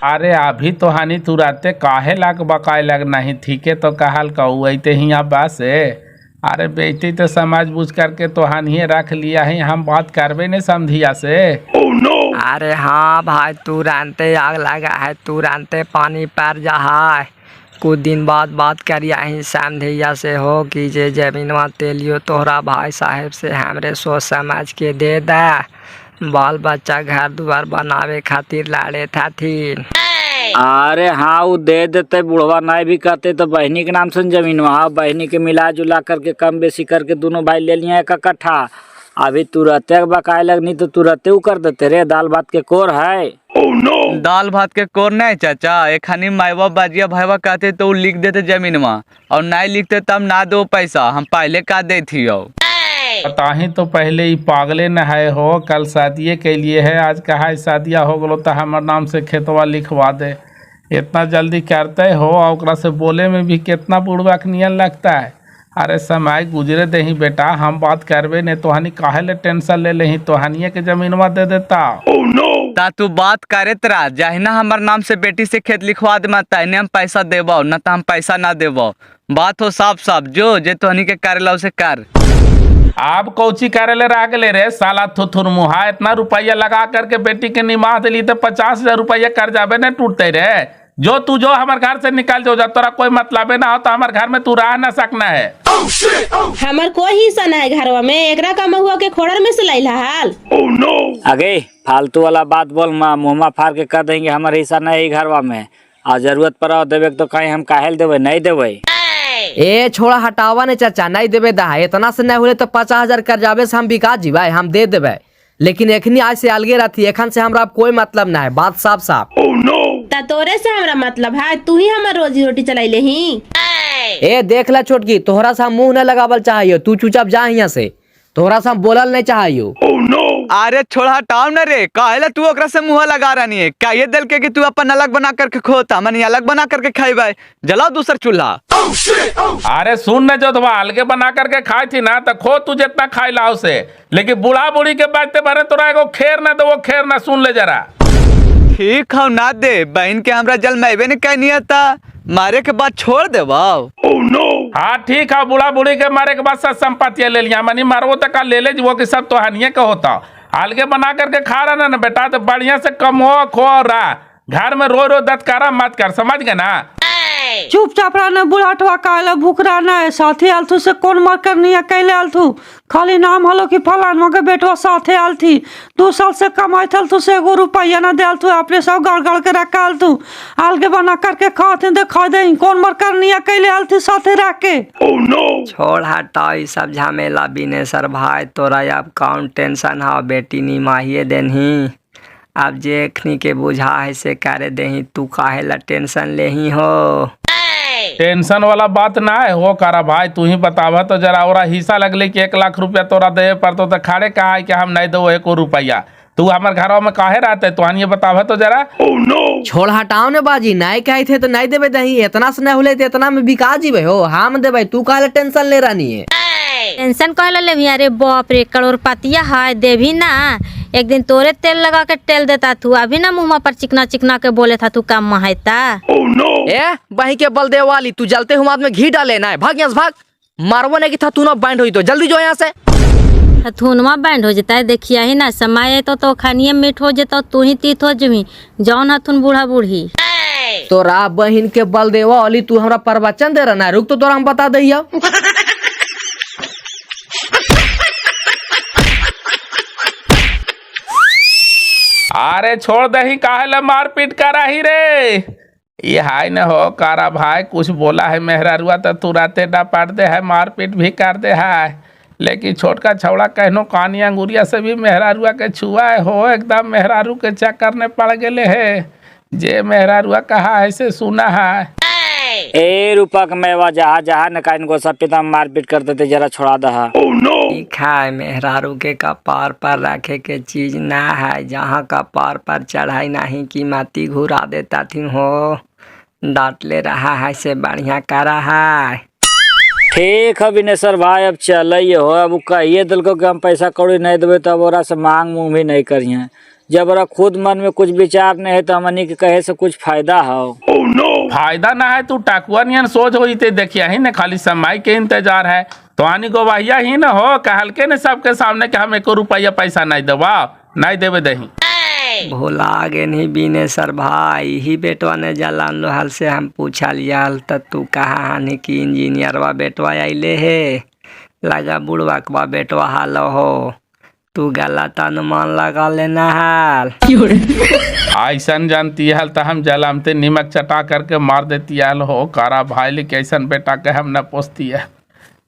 अरे अभी तो हानि तुराते काहे लाग बकाए लग नहीं ठीके तो कहल कहते हिया बास है। अरे बेटी तो समझ बुझ करके तो हानिए रख लिया है, हम बात करबे नहीं समझिया से। अरे हाँ भाई, तू जानते आग लगा है, तू जानते पानी पर जहा। कुछ दिन बाद बात करिया ही समझिया से हो कि जे जमीनवा तेलियो तोहरा भाई साहब से हमरे सोच समझ के दे दा। बाल बच्चा घर द्वार बनावे खातिर लाड़े था थी। अरे हाँ वो दे देते, बुढ़वा नहीं भी कहते तो बहनी के नाम से जमीन वहाँ बहनी के मिला जुला करके कम बेसी करके दोनों भाई ले लिए 1 कट्ठा। अभी तुरंते बकाए लगनी तो तुरंते वो कर देते रे। दाल भात के कोर है। दाल भात के कोर नहीं चाचा, एक खानी मायवा बाजिया भाईवा कहते तो लिख देते जमीनवा, और नहीं लिखते तब ना दो पैसा, हम पहले का दे थी। बताही तो पहले ही पागले न है हो, कल शादिये के लिए है, आज कहा शादिया हो गलो तो हमार नाम से खेतवा लिखवा दे। इतना जल्दी करते हो, और से बोले में भी कितना बुढ़वा नियन लगता है। अरे समय गुजरे दे ही बेटा, हम बात करबे नहीं तो हनी काहे ले टेंशन ले ले, तो हनिए के जमीनवा दे देता। ता तू बात करे तरा जाहि ना हमार नाम से बेटी से खेत लिखवा दे, तैने हम पैसा देबो न तो हम पैसा ना देबो। बात हो साफ साफ, जो जे तो हनी के करेला उसे कर। आप कौची करे ले रह गए रे साला थुथुर मुहा, इतना रुपया लगा करके बेटी के निमाह दिली तो 50,000 रुपया कर जाबे न टूटते रे। जो तू जो हमारे घर से निकल जो, जब तोरा कोई मतलब ना हो तो हमारे घर में तू रह ना सकना है। हमार कोई हिस्सा ना है घरवा में, एकरा का महुआ के खोड़र में से लैला हाल। आगे फालतू वाला बात बोल, माँ मुँह फाड़ के कर देंगे हमारे हिस्सा नहीं घरवा में, और जरूरत पड़ा देवे तो कहीं हम काहे देवे नहीं देवे। ए छोड़ा हटावा ने चाचा, नहीं देवे दा, इतना से नहीं हुए तो 50,000 कर जाबे से हम बिका जीवा, हम दे देवे। लेकिन एखनी आज से अलगे रहती, एखन से हमरा कोई मतलब ना है, बात साफ साफ। ता तोरे से हमरा मतलब है, तू ही हमार रोजी रोटी चलाइले ही। ए देख ला छोटकी, तोहरा से हम मुंह न लगावल चाहिए, तू चुपचाप जा यहाँ से, तोहरा से हम बोलल नहीं चाहिए। अरे छोड़ा हटाओ न रे, काहेला तू ओकरा से मुंह लगा रही है। कहिए दिल के कि तू अपन अलग बना करके खोता, मन अलग बना करके खाइबे, जलाओ दूसर चूल्हा। अरे सुन न, जो तो अलगे बना करके खाई थी ना तो खो तू जितना खाई लाओ से, लेकिन बूढ़ा बूढ़ी के बातें भरे तोरा एगो खेर ना तो वो खेर ना, सुन ले जरा। ठीक हो ना दे, बहन के हमरा जल में नहीं कहनी था, मारे के बाद छोड़ देबो। हाँ ठीक है, बूढ़ा बूढ़ी के मारे के बाद सब संपत्तियां ले लिया, मनी मारो तक ले ले वो कि सब तो हानिये का होता। अलगे बना करके खा रहा ना बेटा, तो बढ़िया से कमो खो रहा, घर में रो रो दत्कारा मत कर, समझ गए ना। चुपचाप रहना बुढ़ाटवा काले भूख रहना है। साथे आलतू से कौन मर कर नहीं अकेले आलतू, खाली नाम हलो कि फलानवा के बेटवा साथे आल थी। 2 साल से कमाई थल तू से 1 रुपया न दे तू, अपने सब गड़ गड़ के रखा तू, अलगे बना करके खाते दे खा दे। कौन मर कर नहीं अकेले आल थी साथे रख के। छोड़ हटाओ ये सब झमेला बिनेसर भाई, तोरा अब कौन टेंशन है, बेटी नी माहिए देनही। अब जे एखनी के बुझा है से करे देही, तू काहे ला टेंशन लेही हो। टेंशन वाला बात ना है हो करा भाई, तू ही बतावा तो जरा। और हिस्सा लगले कि 1 लाख रुपया तोरा दे पड़तो तो खाड़े कहा है कि हम नहीं दो 1 रुपया, तू हमारे घर में काहे रहते, तो ये बतावा तो जरा। छोड़ हटाओ ने बाजी, नहीं कहे थे तो नहीं देवे दही, इतना से नहीं होले तो इतना में बिका जीवे हो, हम देवे, तू काहे टेंशन ले रही है। टेंशन कहला लेभी, अरे बाप रे करोड़पतिया है, देवी ना। एक दिन तोरे तेल लगा के तेल देता तू, अभी ना मुँह पर चिकना चिकना के बोले था तू काम महता। ए बही के बल दे वाली, तू जलते हुआ में घी डाले ना, भाग यहाँ से भाग, मारवो नहीं कि था तू ना बैंड हुई, तो जल्दी जो यहाँ से। थुनवा बैंड हो जाता है, देखिया ही ना समय तो खानिए मीठ हो जाता, तू ही तीत हो जमी जौन हथुन बूढ़ा बूढ़ी। तोरा बहन के बल देवा वाली तू हमरा प्रवचन दे रहा, रुक तो तोरा हम बता दे। अरे छोड़ दही, काहे ला मारपीट करा ही रे। ये हाय न हो कारा भाई, कुछ बोला है मेहरारुआ तो तुरंते डापाट दे है, मारपीट भी कर दे है। लेकिन छोटका छौड़ा कहनो कानी अंगुरिया से भी मेहरारुआ के छुआ है हो, एकदम मेहरारू के चक्कर में पड़ गए है। जे मेहरारुआ कहा है से सुना है। ए रूपक मेवा जहा जहा न काइन को सब पिता मारपीट करते थे, जरा छोड़ा दहा। खाए मेहरारू के कपार पर रखे के चीज ना है, जहाँ कपार पर चढ़ाई नहीं की माती घुरा देता थी हो। डांट ले रहा है से बढ़िया करा है। ठीक है विनेश्वर भाई, अब चलिए हो, अब कहिए दिल को कि हम पैसा कौड़ी नहीं देवे तो अब ओरा से मांग मुँह भी नहीं करिए। जब ओरा खुद मन में कुछ विचार नहीं है तो हमनी के कहे से कुछ फायदा हो। फायदा ना है, तू टाकुआ नियन सोच हो ते देखिया ही न, खाली समय के इंतजार है। तो आनी गवाहिया ही न हो, कहल के न सबके सामने कि हम 1 रुपया पैसा नहीं देवा, नहीं देवे दही। भुला गे नहीं बिनेसर भाई, ही बेटवा ने जलान लोहल से हम पूछा लिया त तू कहा हानि की इंजीनियरवा बेटवा आइले है, लगा बुढ़वा बेटवा हाल हो, तू गलत अनुमान लगा लेना हाल। ऐसन जानती है तो हम जलामते नीमक चटा करके मार देती है हो कारा भाई, लेकिन ऐसन बेटा के हम न पोसती है।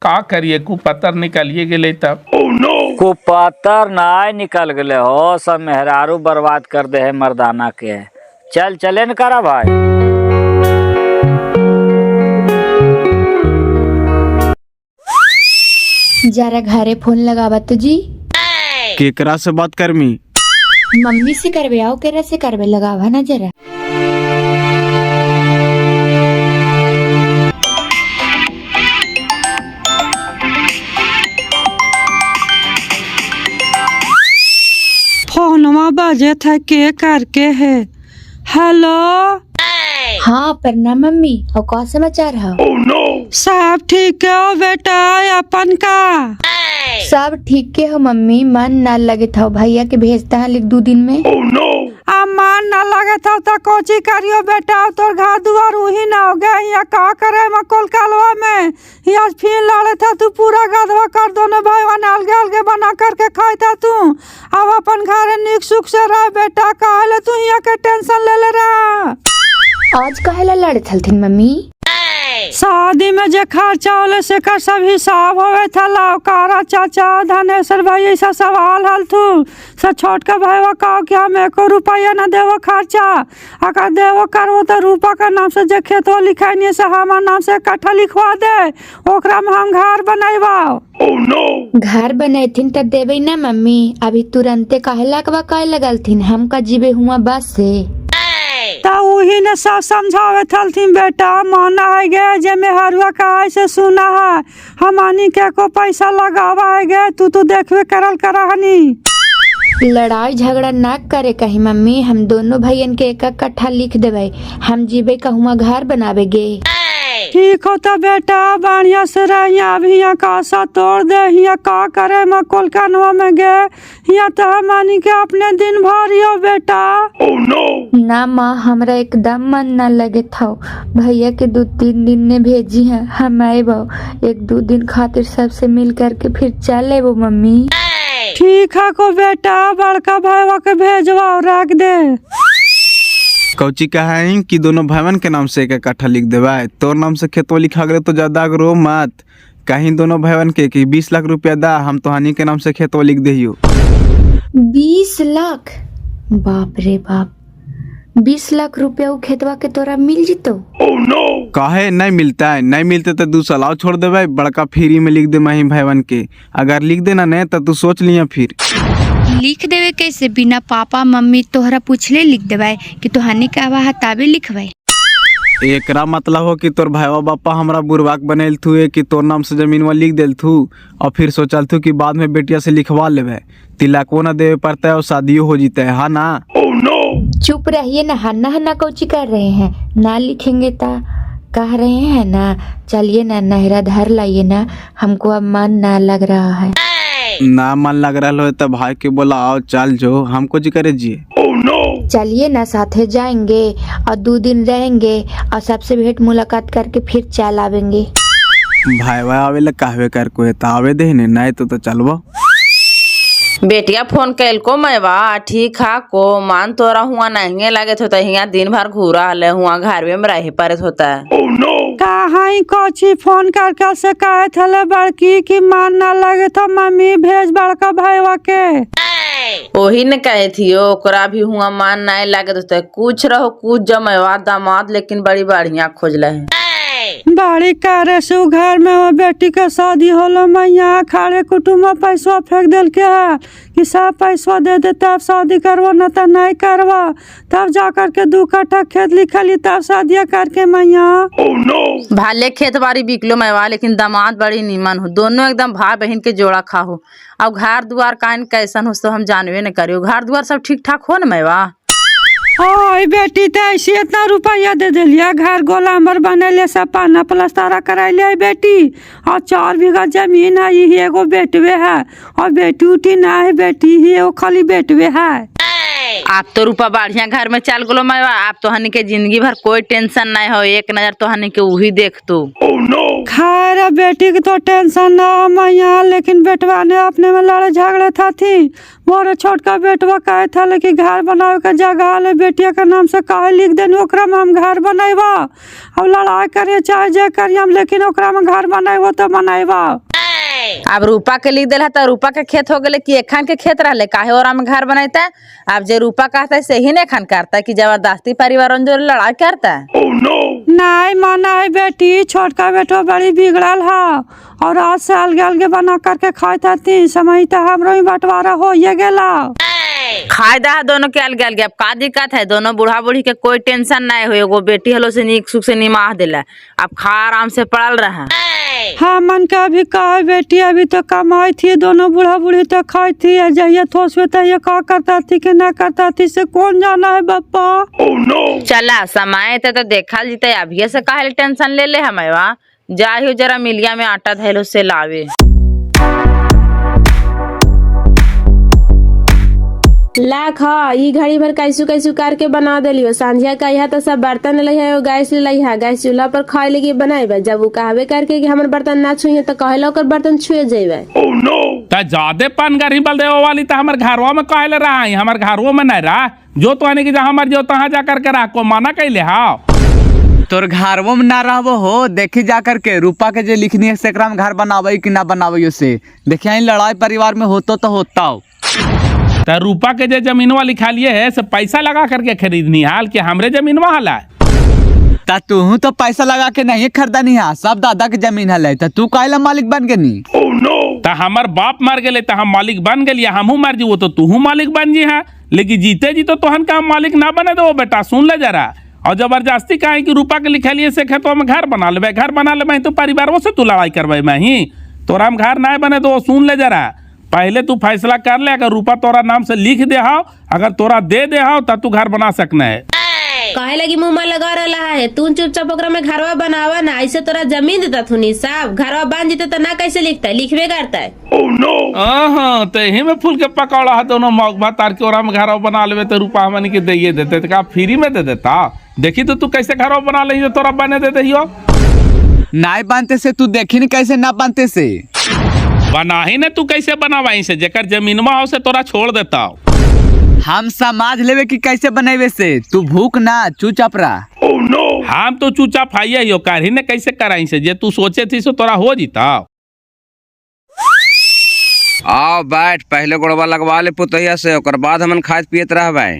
का करिए, कुपत्तर निकलिए गए तब। कुपत्तर ना निकल गए हो, सब मेहरारू बर्बाद कर दे है मर्दाना के। चल चले न करा भाई। जरा घरे फोन लगावा तो जी। केकरा से बात करमी? मम्मी से करवे, आओ केरा से करवे, लगावा ना जरा। फोनवा बजे था, के करके है। हेलो। हाँ प्रणाम मम्मी, और का समाचार है? सब ठीक है बेटा, अपन का? सब ठीक के हो मम्मी, मन ना लगे था, भैया के भेजता है लिख 2 दिन में। मन ना लगे था तो कोची करियो बेटा, तोर घर दुआर वही ना हो गए, या का करे मकोल कालवा में या फिर लड़े था तू, पूरा गधवा कर दोनों भाई अलगे अलगे बना करके खाए था तू। अब अपन घर निक सुख से रह बेटा, कहले तू यहाँ के टेंशन ले रहा। आज कहेला लड़े थलथिन मम्मी? शादी में जे खर्चा होले से कर सब हिसाब होवे था, लावकारा चाचा धनेश्वर भाई ऐसा सवाल हल थू। सब छोट के भाईवा कहो कि हम 1 रुपया न देवो खर्चा, अगर देवो करवो तो रूपा का नाम से जे खेतो लिखाई से हमार नाम से कट्ठा लिखवा दे, ओकरा में हम घर बनैबा। घर बनैथिन त देवे ना मम्मी, अभी तुरंते कहला कहे लगलथिन, हम का जीवे हुआ बस से। वही ने सब समझावे थलथिन बेटा, माना है गे जे मेहरुआ का ऐसे सुना है, हमानी के को पैसा लगावा है गे, तू देखबे करल करहनी। लड़ाई झगड़ा ना करे कहीं मम्मी, हम दोनों भैयन के एक एक कट्ठा लिख देवे, हम जीबे कहूँगा घर बनावेगे। ठीक होता बेटा, बढ़िया से रह। अब हिया कासा तोड़ दे, हिया का करे मकोल कानवा में गे, हिया तो मानी के अपने दिन भरियो बेटा। ना माँ, हमरा एकदम मन ना लगे था। भैया के 2-3 दिन ने भेजी है, हम आए 1-2 दिन खातिर सबसे मिल करके फिर चले वो मम्मी। ठीक है को बेटा, बड़का भाईवा के भेजवा रख दे। कौची कहा कि दोनों भाईवन के नाम से एक कट्ठा लिख देवा, तोर नाम से खेतवा लिखा गए तो ज्यादा रो मत। कहीं दोनों भाईवन के कि 20 लाख रुपया दा, हम तोहानी के नाम से खेतवा लिख दहियो। 20 लाख? बाप रे बाप, 20 लाख रुपया वो खेतवा के तोरा मिल जितो? काहे नहीं मिलता है? नहीं मिलते तो 2 साल छोड़ देवे, बड़का फ्री में लिख दे माही भाईवन के। अगर लिख देना नहीं तो तू सोच लिया फिर। लिख देवे कैसे? बिना पापा मम्मी तोहरा पूछले लिख देवे कि तोहानी कहवा है तबे लिखवे। एकरा मतलब हो कि तोर भाईवा बापा हमरा बुरबाक बनेल थू कि तोर नाम से जमीनवा लिख देल थू और फिर सोचल थू कि बाद में बेटिया से लिखवा लेवे, तिलको न देवे पड़ता है और शादियों हो जीता है ना। चुप रहिए ना, हन्ना हन्ना कौची कर रहे हैं? ना लिखेंगे ता कह रहे हैं ना। चलिए ना, नहरा धर लाइए ना, हमको अब मन ना लग रहा है। ना मन लग रहा हो तो भाई के बोला आओ चल जो, हमको जी करे जी। चलिए ना, साथे जाएंगे और 2 दिन रहेंगे और सबसे भेंट मुलाकात करके फिर चल आवेंगे। भाई आवेला कहवे कर को तो आवे दे नहीं तो चलबो। बेटिया फोन कैल को मैवा, ठीक है को मान तोरा हुआ नहीं लगे होता, हिया दिन भर घूरा हले हुआ घर में रहे परत होता है। कहाँ कोची फोन करके से कहे थे बड़की कि मान ना लगे तो मम्मी भेज बड़का भाईवा के। वही ने कहे थी ओकरा भी हुआ मान नहीं लगे तो कुछ रहो कुछ जमेवा दामाद, लेकिन बड़ी बढ़िया खोजले है। बड़ी करे से घर में वो बेटी के शादी होलो, मैया खाड़े कुटुम्ब पैसा फेंक दिल के है कि सब पैसा दे दे तब शादी करवा, न तो नहीं करवा। तब जा करके 2 कट्ठा खेत लिखली तब शादिया करके मैया। भाले खेत बाड़ी बिकलो मैवा, लेकिन दामाद बड़ी नीमन हो, दोनों एकदम भाई बहन के जोड़ा खा हो। अब घर दुआर कान कैसन हो तो हम जानवे न करियो, घर दुआर सब ठीक ठाक हो न मैवा। बेटी तो ऐसी इतना रुपया दे दिलिया, घर गोलामर बनेले, सब पाना प्लस्तारा कराइले बेटी, और 4 बीघा जमीन है, यही एगो बेटवे है, और बेटी उठी ना है, बेटी ही एगो खाली बेटवे है। आप तो रूपा बढ़िया घर में चल गलो मैवा, आप तो हनी के जिंदगी भर कोई टेंशन नहीं हो, एक नजर तो हनी के वही देख तू। खैर बेटी की तो टेंशन ना मैया, लेकिन बेटवा ने अपने में लड़े झगड़े था थी। मोरे छोटका बेटवा कहे था लेकिन घर बनावे का जगह ले, बेटिया के नाम से कहे लिख देनी, ओकरा में हम घर बनाएबा। अब लड़ाई करिए चाहे जे करिए हम, लेकिन ओकरा में घर बनाएबो तो बनाएबा। अब रूपा के लिख दिला तो रूपा के खेत हो गए कि एखन के खेत रहले, काहे और में घर बनाता है। अब जे रूपा कहता है सही ने एखन करता है कि जबरदस्ती परिवार जो लड़ाई करता है। नहीं माना है बेटी, छोटका बेटो बड़ी बिगड़ल है, और आज से अलगे अलगे बना करके खाए था, समय तो हमरो ही बंटवारा हो ये गेला। खाए दा दोनों के अलगे अलगे, अब का दिक्कत है, दोनों बूढ़ा बूढ़ी के कोई टेंशन नहीं हो, एगो बेटी हलो से नीक सुख से निमाह दिला, अब खा आराम से पड़ल रहा। हाँ मन का भी कहा बेटी, अभी तो कमाई थी, दोनों बूढ़ा बूढ़ी तो खाई थी, जाइए थोस में ये का करता थी कि ना करता थी से कौन जाना है बापा। चला समय तो देखा जीते, अभी से काहे टेंशन ले ले हमें वहाँ जाहियो, जरा मिलिया में आटा धैलो से लावे। लाख हाँ, ई घड़ी भर कैसू कैसू करके बना दिलियो, सांझिया कहिया तो सब बर्तन ले है, गैस ले है, गैस चूल्हा पर खाए लगी बनाए, जब वो कहवे करके कि हमर बर्तन ना छुए तो कहे ओकर बर्तन छुए जेबे। ता ज्यादा पान गरी बल देवे वाली तो हमार घरवा में कहे ले रहा है, हमार घरवा में नहीं रहा, जो तो आने की जहाँ मर जो तहाँ जा करके रहा, को माना कैले हाँ। तोर घरवो में ना रहबो हो, देखी जा करके रूपा के जे लिखनी है सेकरा में घर बनावे कि ना बनावे से, देखिए लड़ाई परिवार में होतो तो होता हो। तो रूपा के जे जमीनवा लिखा लिए है से पैसा लगा करके खरीदनी हाल के हमरे जमीनवा हला। ता तू तो पैसा लगा के नहीं खरीदनी है, सब दादा के जमीन हले, ता तू काहेला मालिक बन गनी। तो हमार बाप मर गए तो हम मालिक बन गए, हमहू मर जी तो तू मालिक बन जी है, लेकिन जीते जी तो तोहन का हम मालिक ना बने दो बेटा, सुन ले जरा। और जबरदस्ती कहे कि रूपा के लिखा लिए से खेतवा में घर बना ले, घर बना ले, मैं तो परिवारों से तू लड़ाई करवाई, मैं ही तोरा हम घर ना बने दो, सुन ले जरा। पहले तू फैसला कर ले, अगर रुपया तोरा नाम से लिख दे हाओ, अगर तोरा दे दे हाओ तब तू घर बना सकना है। काहे लगी मुंह में लगा रहा है? तू चुपचाप ओकरा में घरवा बनावा ना, ऐसे तोरा जमीन देता थू नी साहब, घरवा बन जीते तो ना कैसे लिखता है, लिखबे करता है। हाँ तो यही में फूल के पकौड़ा है दोनों मौका तार के ओरा में घर बना लेवे तो रुपया हमन के दे देते, तो का फ्री में दे देता? देखी तो तू कैसे घर बना ले जो तोरा बने दे दे। नाई बनते से तू देखी नहीं कैसे ना बनते से बना ही ने तू कैसे बनावाई से, जेकर जमीनवा हो से तोरा छोड़ देता। हम समाज लेवे कि कैसे बनेवे से, तू भूख ना चुपचाप रहा। हम तो चुपचाप आइए हो कार ही ने कैसे कराई से, जे तू सोचे थी सो तोरा हो जीता। आओ बैठ, पहले गोड़वा लगवा ले पुतैया से, ओकर बाद हमन खाद पियत रहबै।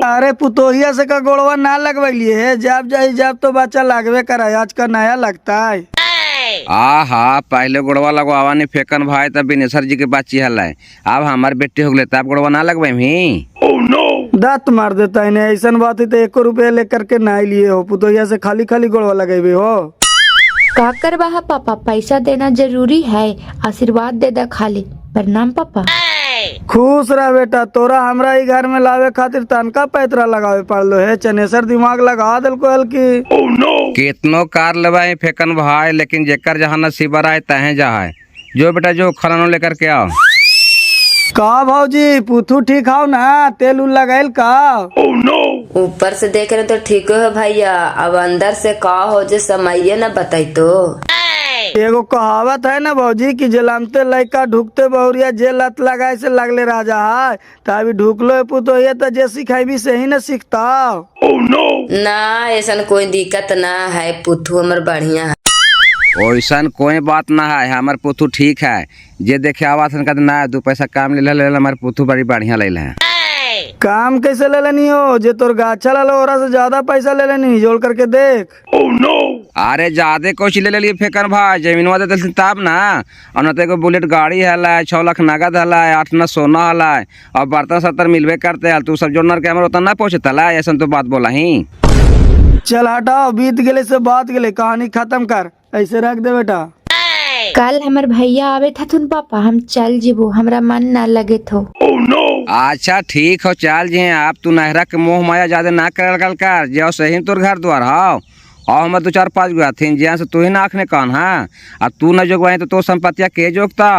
अरे पुतोहिया से का गोड़वा ना लगवैलिए है, जब जाई जब तो बच्चा लगवे करे, आज का नया लगता है। आहा पहले गोड़वा लगवावा नहीं फेकन भाई, तब बिनेसर जी के बाची हल है। अब हमार बेटी हो गए तब गोड़वा ना लगवे ही। दांत मार देता है ऐसा बात है तो 1 रुपया लेकर के ना लिए हो, पुतोहिया से खाली खाली गोड़वा लगेबे हो। का करवा पापा, पैसा देना जरूरी है, आशीर्वाद दे दा खाली। प्रणाम पापा। खुश रह बेटा, तोरा हमरा ही घर में लावे खातिर तनका पैतरा लगावे पड़लो है, चनेसर दिमाग लगा दिल को हल्की। कितनो कार लेवाई फेकन भाई, लेकिन जेकर जहाँ नसीब रहे तहे जाए। जो बेटा जो खरानो लेकर के आओ। का भाजी पुथू ठीक हो ना, तेल उल लगाइल का? ऊपर से देख रहे तो ठीक है भैया, अब अंदर से का हो जे समझिए ना बताई तो। एगो कहावत है ना भौजी कि जलामते लड़का ढुकते बहुरिया, जे लत लगाए से लगले राजा है, तभी ढुकलो पुतोहिया तो जे सिखाई से ही न सीखता। ना ऐसा कोई दिक्कत ना है, पुथू हमर बढ़िया है। वैसन कोई बात ना है, हमार पुथू ठीक है। जे देखे आवाज ना 2 पैसा काम ले हमारे पुथू बड़ी बढ़िया ले है। काम कैसे ले लेनी हो, जे तोर गाछा ला ओरा से ज्यादा पैसा ले लेनी, जोड़ करके देख। अरे ज्यादा कुछ ले लिए फेकन भाई, जमीनवा दे तब ना। और न तो बुलेट गाड़ी है, 6 लाख नगद है, 8 ना सोना है, और बर्तन 70 मिलवे करते है। तू सब जोड़ना कैमरा उतना ना पहुँचता, ऐसा तो बात बोला ही। चल हटाओ, बीत गले से बात गले, कहानी खत्म कर, ऐसे रख दे बेटा। कल हमर भैया आवे था तुन पापा, हम चल जीबो, हमरा मन ना लगे थो। अच्छा ठीक हो, चल जी। आप तू नहरा के मोह माया ज्यादा ना कर जो सही तोर घर द्वार हो। और हम 2-4-5 गो थी जहाँ से तू ही ना आखने कौन है, और तू न जोगवाई तो संपत्तिया के जोगता।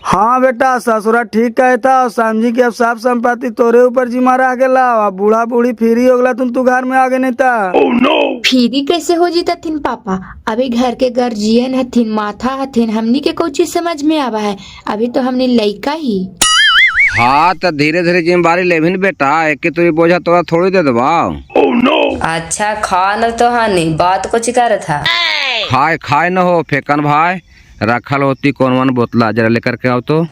हाँ बेटा, ससुरा ठीक कहता, समझी कि अब सब संपत्ति तोरे ऊपर जिम्मा रह गया, बूढ़ा बूढ़ी फ्री हो गला, तू घर में आगे नहीं था। फ्री कैसे हो जीता थिन पापा, अभी घर के गार्जियन हथिन, माथा हथिन, हमनी के कोई चीज समझ में आवा है, अभी तो हमने लइका ही। हाँ तो धीरे धीरे जिम्मेदारी ले भी बेटा, एक तुरी बोझा तोरा थोड़ी दे दबा। अच्छा खा न तो हानि बात कुछ कर था। खाए न हो फेकन भाई, रखल होती कौन बोतला, जरा लेकर के आओ तो।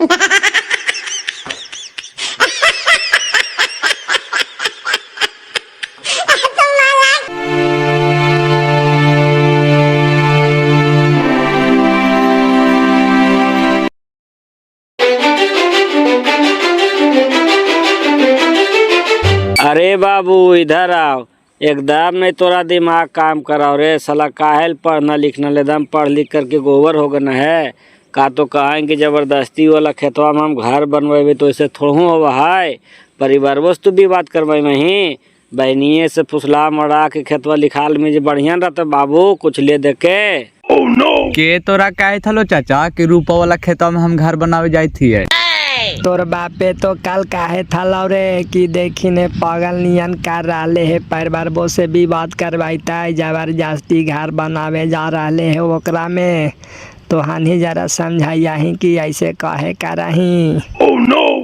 अरे बाबू इधर आओ, एकदम नहीं तोरा दिमाग काम कराओ रे साला, काहेल पढ़ना लिखना लेदम पढ़ लिख करके गोबर हो गना है। का तो कहेंगे जबरदस्ती वाला खेतवा में हम घर बनवेबे तो ऐसे थोड़ू होवा है, परिवार वस्तु भी बात करवाई में ही बहनिए से फुसला मरा के खेतवा लिखाल में जो बढ़िया रहता बाबू, कुछ ले देके। के तोरा कहे थलो चाचा कि रूपा वाला खेतवा में हम घर बनावे जाई थी। तोर बापे तो कल काहे था रे कि देखी ने पागल नियन कर रहे है, परिवार से भी बात करवाईता जबरदस्ती घर बनावे जा रहे है, ओकरा में तो हानि जरा समझाइया ही कि ऐसे काहे करही।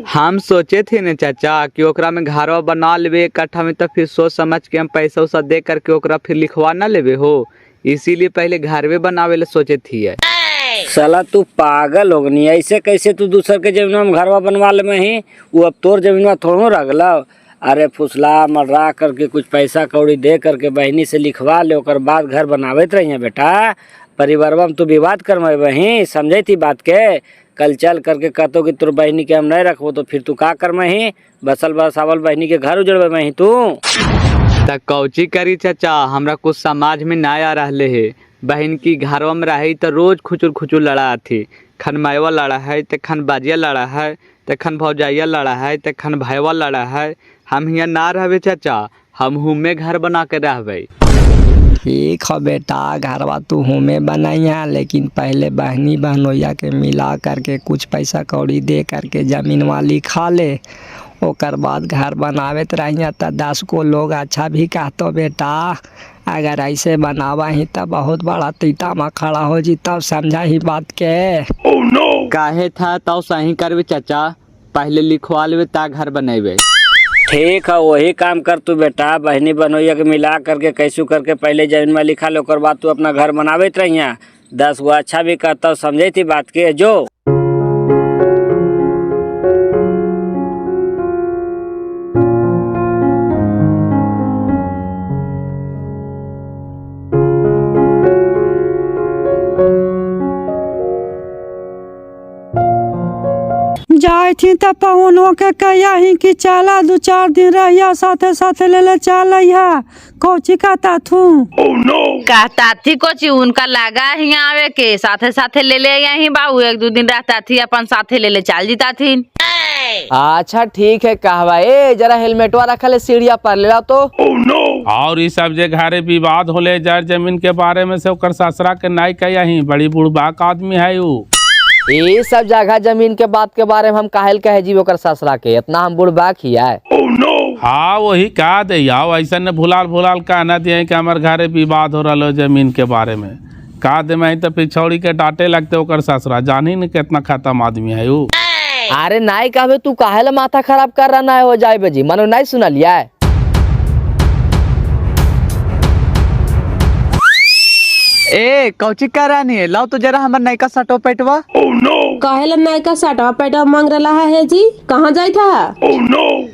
हम सोचे थे न चाचा कि ओकरा में घरवा बना लेवे इकट्ठा में, तो फिर सोच समझ के हम पैसा उसा दे करके ओकरा फिर लिखवा ना लेवे हो, इसीलिए पहले घरवे बनावे ले सोचे थी। साला तू पागल हो गनी, ऐसे कैसे तू दूसर के जमीन में घरवा बनवा ले में ही, वो अब तोर जमीन में थोड़ो रगला। अरे फुसला मर्रा करके कुछ पैसा कौड़ी दे करके बहनी से लिखवा ले, ओकर बाद घर बनावे रही बेटा। परिवारवा में तू विवाद करवाए वही, समझे थी बात के। कल चल करके कहतो कि तोर बहनी के हम नहीं रखबो तो फिर तू का कर ही, बसल बसावल बहनी के घर उजड़वे वही तू। कौची करी चाचा, हमरा कुछ समाज में ना आ रहे है, बहन की घरवा में रही तो रोज खुचुर खुचुर लड़ा थी। खन मायवा लड़ा है तो खन बाजिया लड़ा है तो खन भौजाइया लड़ा है तो खन भाईवा लड़ा है। हम यहाँ ना रहबे चाचा, हम हुमे घर बना के रहबे। ठीक है बेटा, घरवा तू हमें बनाइया, लेकिन पहले बहनी बहनोइया के मिला करके कुछ पैसा कौड़ी दे करके जमीन वाली खा ले, ओकर बाद घर बनावेत रहिया तो 10 को लोग अच्छा भी कहतो बेटा। अगर ऐसे बनावा ही तो बहुत बड़ा तीता में खड़ा हो जी, तब समझा ही बात के। काहे था तो सही करबे चाचा, पहले लिखवा लेबे ता घर बनेबे। ठीक है, वही काम कर तू बेटा। बहनी बनोइया के मिला करके कैसू करके पहले जमीन में लिखा ले, ओकर बाद तू अपना घर बनावेत रहिया। 10 गो अच्छा भी कहता, समझे थी बात के जो। जाए थी तो पहुनो के कहिया ही कि चला 2-4 दिन रहिया, साथे साथे ले चल है। कोची कहता थू कहता थी कोची, उनका लगा ही आवे के साथे साथे ले ले यही बाबू। 1-2 दिन रहता थी, अपन साथे ले चल जीता थी। अच्छा ठीक है कहवा, ए जरा हेलमेटवा रखा ले सीढ़िया पर ले ला तो। और ये सब जे घरे विवाद होले जर जमीन के बारे में से ओकर ससुरा के नहीं कहिया ही, बड़ी बुढ़बाक आदमी है उ। ये सब जगह जमीन के बात के बारे में हम काहेल कहे जी ओकर ससुरा के, इतना हम बुढ़बाक ही है। हाँ वही कहा दे आओ, ऐसा ने भुलाल कहना दिए कि हमारे घरे विवाद हो रहा जमीन के बारे में। कहा दे मैं तो पिछौड़ी के डांटे लगते ओकर ससुरा, जानी न कितना खत्म आदमी है उ। अरे नहीं कहबे तू काहेला माथा खराब कर रहा ना हो जाए बेजी, मनो नहीं सुनलिया। ए कौची करानी है, लाओ तो जरा हमार नयका सटो पेटवा। काहेला नायका साटवा पेटवा मांग रहा है जी, कहाँ जाए था?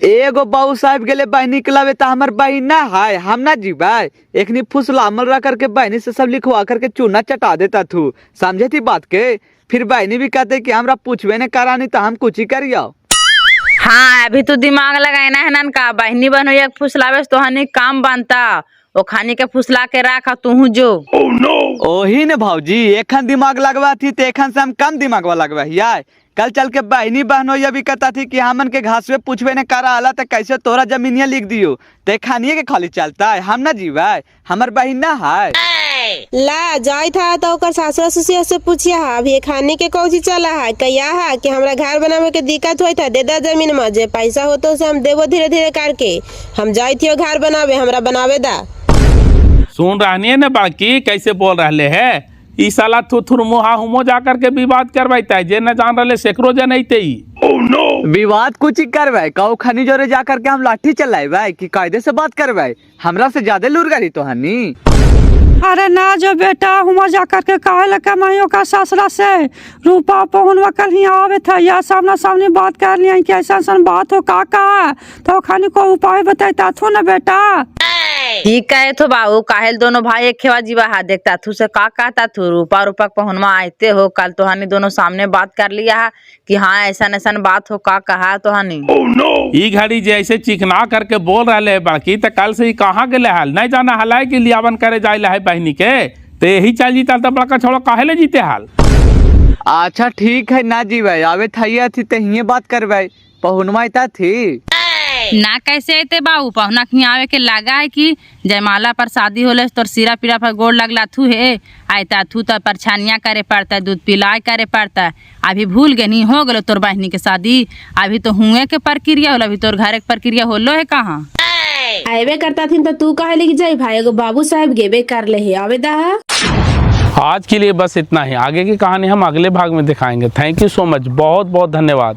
एगो बाबू साहब गेले बहनी के लावे तो हमार बहन ना है, हम ना जीवाय। एकनी फुसलामल रह करके बहनी से सब लिखवा करके चूना चटा देता थू, समझे थी बात के। फिर बहनी भी कहते कि हमरा पूछवे ने करानी तो हम कुछ ही करियो। हाँ अभी तो दिमाग लगाना है नन का, बहनी बनोइया फुसलावे तो हनी काम बनता। ओ खानी के फुसला के रखा तू जो। ओही ने भाऊजी, एखन दिमाग लगवा थी तो एखन से हम कम दिमाग वाला लगवा हिया। कल चल के बहनी बहनोइया भी कहता थी कि हमन के घास पे पूछवे ने करा आला तो कैसे तोरा जमीनिया लिख दियो, तो खानिए के खाली चलता है, हम ना जीवा, हमार बहन ना है। ला जाए था तो ओकर सासुर ससुर से पूछिया अभी खाने के कौची चला है, कहिया है कि हमरा घर बनावे के दिक्कत होई था, दे दा जमीन में, जे पैसा हो तो से हम देवो धीरे धीरे करके। हम जाई थी घर बनावे, हमरा बनावे दा। सुन रहनी है ना बाकी कैसे बोल रहे है। ई साला थुथुर मुहा हुमो जाकर के विवाद करवाता है, जे न जान रहे सेकरो जनैते ही। विवाद कुछ ही करवाए, कहो खनी जोरे जा करके हम लाठी चलाए भाई कि कायदे से बात करवाए, हमरा से ज्यादा लूर गई तो हनी। अरे ना जो बेटा, हुआ जा करके कहे कमाइयों का ससुरा से रूपा पहुनवा कल ही आवे था, या सामना सामने बात कर लिया कि ऐसा बात हो का तो खानी को उपाय बताता थो ना बेटा। ठीक कहे तो बाबू, काहेल दोनों भाई एक खेवा जीवा हाथ देखता थू से का कहता थू, रूपा पहुनवा आते हो कल तो हनी दोनों सामने बात कर लिया है कि हाँ ऐसा ऐसा बात हो का कहा तो हनी। ई घड़ी जैसे चिकना करके बोल रहे है बाकी, तो कल से ही कहाँ गए हाल नहीं जाना हाल है कि लियावन करे जाए है बहनी के, तो यही चल जीता तो बड़का छोड़ा काहे ले जीते हाल। अच्छा ठीक है ना जीवा, आवे थैया थी तो ही बात करवाए, पहुनवा थी ना कैसे आते बाबू, पहुना खी आवे के लगा है कि जयमाला पर शादी होले तोर सिरा पीरा पर गोड़ लगला थू है, आयता थू तो परछानिया करे पड़ता, दूध पिलाए करे पड़ता। अभी भूल गए नहीं हो गलो तोर बहनी के शादी, अभी तो हुए के प्रक्रिया होला, अभी तोर घर के प्रक्रिया होलो है कहाँ। आवे करता थी तो तू कहे लेके जाई भाई, एगो बाबू साहब गेबे कर ले है आवे दा। आज के लिए बस इतना ही, आगे की कहानी हम अगले भाग में दिखाएंगे। थैंक यू सो मच, बहुत बहुत धन्यवाद।